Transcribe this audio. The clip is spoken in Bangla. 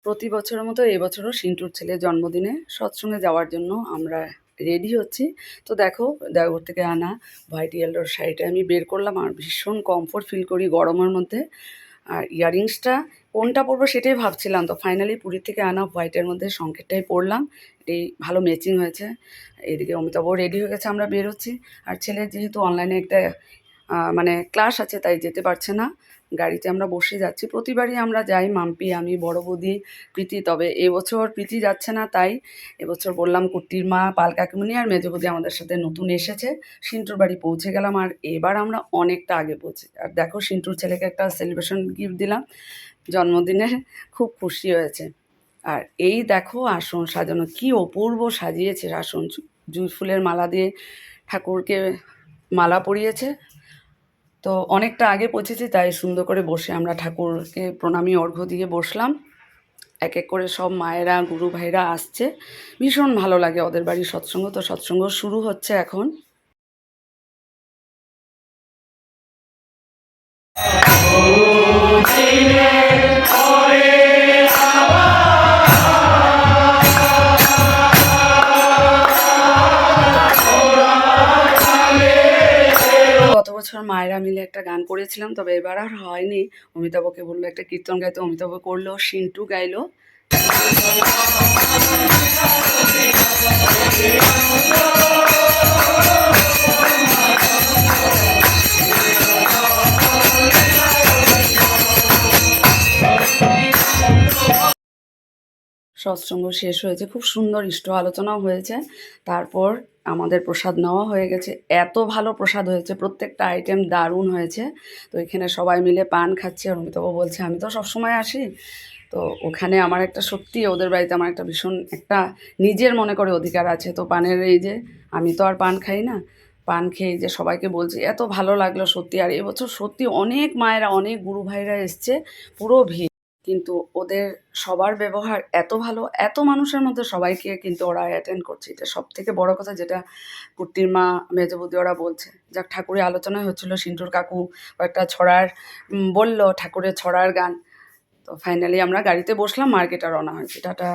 প্রতি বছরের মতো এবছরও সিন্টুর ছেলের জন্মদিনে সৎসঙ্গে যাওয়ার জন্য আমরা রেডি হচ্ছি। তো দেখো, দেওঘর থেকে আনা হোয়াইট ইয়েলোর শাড়িটা আমি বের করলাম, আর ভীষণ কমফোর্ট ফিল করি গরমের মধ্যে। আর ইয়াররিংসটা কোনটা পরবো সেটাই ভাবছিলাম, তো ফাইনালি পুরীর থেকে আনা হোয়াইটের মধ্যে সংকেতটাই পরলাম। এটাই ভালো ম্যাচিং হয়েছে। এদিকে অমিতাভও রেডি হয়ে গেছে, আমরা বের হচ্ছি। আর ছেলের যেহেতু অনলাইনে একটা মানে ক্লাস আছে, তাই যেতে পারছে না। গাড়িতে আমরা বসে যাচ্ছি, প্রতিবারই আমরা যাই, মাম্পি, আমি, বড় বৌদি, প্রীতি। তবে এবছর প্রীতি যাচ্ছে না, তাই এবছর বললাম কুট্টির মা, পাল কাকিমণি আর মেজো বৌদি আমাদের সাথে নতুন এসেছে। সিন্টুর বাড়ি পৌঁছে গেলাম, আর এবার আমরা অনেকটা আগে পৌঁছে। আর দেখো, সিন্টুর ছেলেকে একটা সেলিব্রেশন গিফট দিলাম জন্মদিনের, খুব খুশি হয়েছে। আর এই দেখো আসন সাজানো, কি অপূর্ব সাজিয়েছে আসন, জুঁই ফুলের মালা দিয়ে ঠাকুরকে মালা পরিয়েছে। তো অনেকটা আগে পৌঁছেছি, তাই সুন্দর করে বসে আমরা ঠাকুরকে প্রণামী অর্ঘ্য দিয়ে বসলাম। এক এক করে সব মায়েরা, গুরু ভাইরা আসছে, ভীষণ ভালো লাগে ওদের বাড়ির সৎসঙ্গ। তো সৎসঙ্গ শুরু হচ্ছে এখন। গত বছর মায়েরা মিলে একটা গান করেছিলাম, তবে এবার আর হয়নি। অমিতাভকে বললো একটা কীর্তন গাইতে, অমিতাভ করলো, সিন্টু গাইলো। সৎসঙ্গ শেষ হয়েছে, খুব সুন্দর ইষ্ট আলোচনাও হয়েছে। তারপর আমাদের প্রসাদ নেওয়া হয়ে গেছে। এত ভালো প্রসাদ হয়েছে, প্রত্যেকটা আইটেম দারুণ হয়েছে। তো এখানে সবাই মিলে পান খাচ্ছে, আর অমিতাভ বলছে আমি তো সবসময় আসি। তো ওখানে আমার একটা, সত্যি ওদের বাড়িতে আমার একটা ভীষণ একটা নিজের মনে করে অধিকার আছে। তো পানের এই যে, আমি তো আর পান খাই না, পান খেয়ে যে সবাইকে বলছি, এত ভালো লাগলো সত্যি। আর এবছর সত্যি অনেক মায়েরা, অনেক গুরু ভাইরা এসছে, পুরো ভিড়। কিন্তু ওদের সবার ব্যবহার এত ভালো, এত মানুষের মধ্যে সবাইকে কিন্তু ওরা অ্যাটেন্ড করছে, এটা সব থেকে বড় কথা। যেটা কুট্টির মা, মেজো বৌদি ওরা বলছে, যাক ঠাকুরের আলোচনায় হচ্ছিলো, সিন্টুর কাকু কয়েকটা ছড়ার বলল, ঠাকুরের ছড়ার গান। তো ফাইনালি আমরা গাড়িতে বসলাম, মার্কেটে রওনা হয়েছি। টাটা।